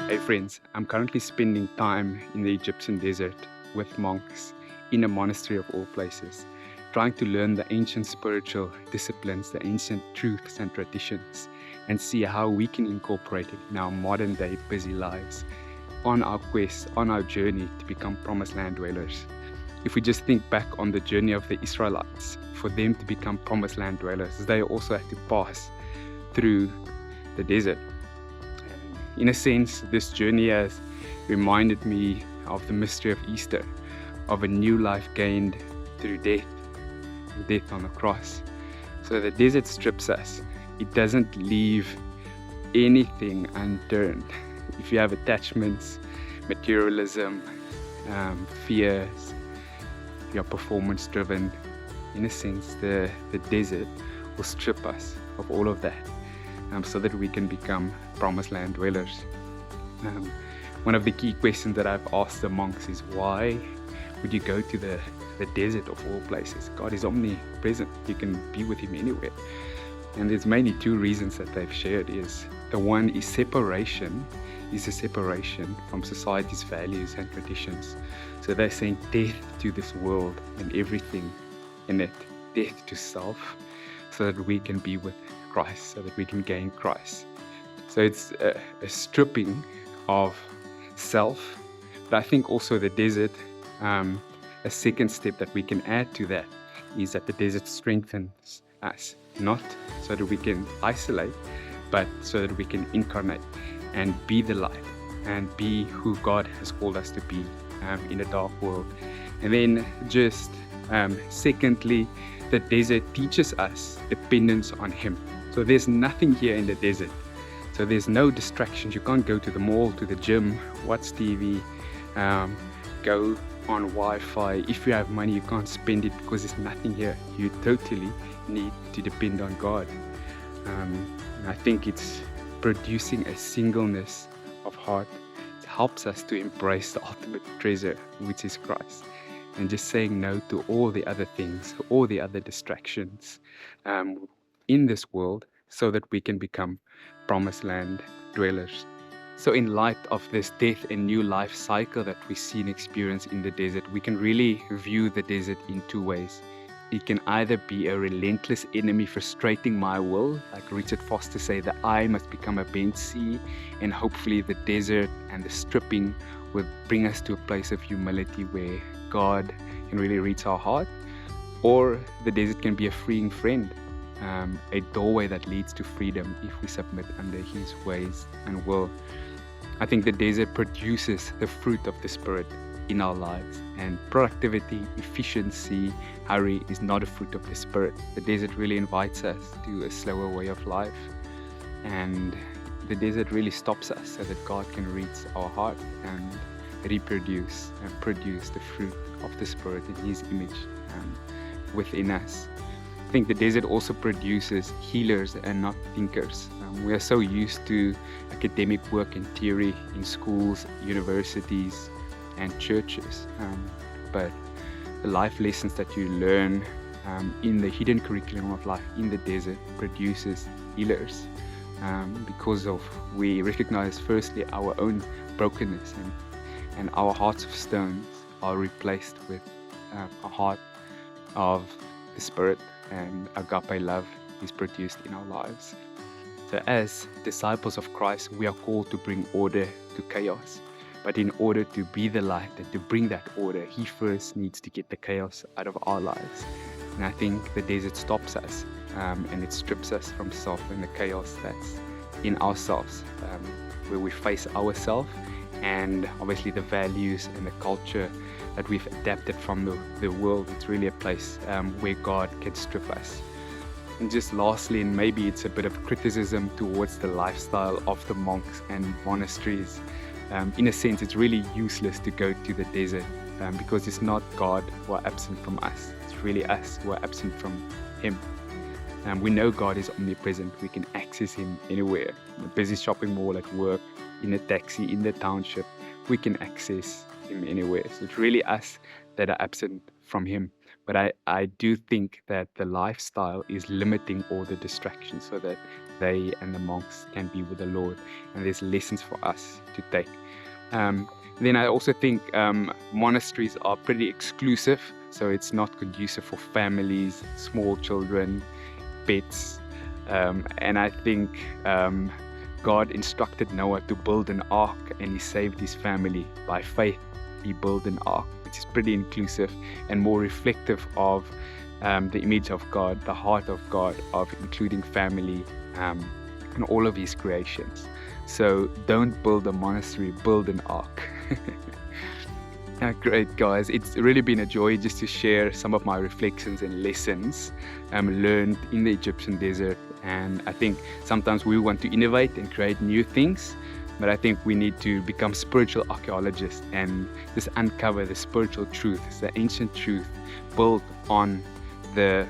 Hey friends, I'm currently spending time in the Egyptian desert with monks in a monastery of all places, trying to learn the ancient spiritual disciplines, the ancient truths and traditions, and see how we can incorporate it in our modern day busy lives on our quest, on our journey to become promised land dwellers. If we just think back on the journey of the Israelites, for them to become promised land dwellers, they also had to pass through the desert. In a sense, this journey has reminded me of the mystery of Easter, of a new life gained through death on the cross. So the desert strips us. It doesn't leave anything unturned. If you have attachments, materialism, fears, you're performance driven, in a sense, the desert will strip us of all of that. So that we can become promised land dwellers. One of the key questions that I've asked the monks is, why would you go to the desert of all places? God is omnipresent. You can be with him anywhere. And there's mainly two reasons that they've shared. Is the one is separation, is a separation from society's values and traditions. So they're saying death to this world and everything in it, death to self, so that we can be with Christ, so that we can gain Christ. So it's a stripping of self, but I think also the desert, a second step that we can add to that is that the desert strengthens us, not so that we can isolate, but so that we can incarnate and be the light and be who God has called us to be in a dark world. And then just secondly, the desert teaches us dependence on him. So there's nothing here in the desert. So there's no distractions. You can't go to the mall, to the gym, watch TV, go on Wi-Fi. If you have money, you can't spend it because there's nothing here. You totally need to depend on God. And I think it's producing a singleness of heart. It helps us to embrace the ultimate treasure, which is Christ, and just saying no to all the other things, all the other distractions in this world, so that we can become promised land dwellers. So in light of this death and new life cycle that we see and experience in the desert, we can really view the desert in two ways. It can either be a relentless enemy frustrating my will, like Richard Foster say, that I must become a bent sea, and hopefully the desert and the stripping will bring us to a place of humility where God can really reach our heart. Or the desert can be a freeing friend, a doorway that leads to freedom if we submit under his ways and will. I think the desert produces the fruit of the Spirit in our lives, and productivity, efficiency, hurry is not a fruit of the Spirit. The desert really invites us to a slower way of life, and the desert really stops us so that God can reach our heart and reproduce and produce the fruit of the Spirit in his image within us. I think the desert also produces healers and not thinkers. We are so used to academic work and theory in schools, universities, and churches, but the life lessons that you learn in the hidden curriculum of life in the desert produces healers, because of we recognize firstly our own brokenness, and our hearts of stones are replaced with a heart of the Spirit, and agape love is produced in our lives. So as disciples of Christ, we are called to bring order to chaos. But in order to be the light and to bring that order, he first needs to get the chaos out of our lives. And I think the desert stops us, and it strips us from self and the chaos that's in ourselves, where we face ourselves and obviously the values and the culture that we've adapted from the world. It's really a place where God can strip us. And just lastly, and maybe it's a bit of criticism towards the lifestyle of the monks and monasteries. In a sense, it's really useless to go to the desert because it's not God who are absent from us. It's really us who are absent from him. We know God is omnipresent. We can access him anywhere. In a busy shopping mall, at work, in a taxi, in the township. We can access him anywhere. So it's really us that are absent from him. But I do think that the lifestyle is limiting all the distractions, so that they and the monks can be with the Lord, and there's lessons for us to take. Then I also think monasteries are pretty exclusive, so it's not conducive for families, small children, pets. And I think God instructed Noah to build an ark, and he saved his family by faith. He built an ark, which is pretty inclusive and more reflective of the image of God, the heart of God, of including family in all of his creations. So don't build a monastery, build an ark. Great, guys. It's really been a joy just to share some of my reflections and lessons learned in the Egyptian desert. And I think sometimes we want to innovate and create new things, but I think we need to become spiritual archaeologists and just uncover the spiritual truths, the ancient truth built on the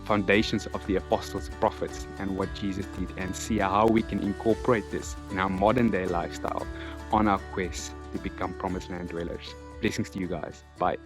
foundations of the apostles, prophets, and what Jesus did, and see how we can incorporate this in our modern day lifestyle on our quest to become promised land dwellers. Blessings to you guys. Bye.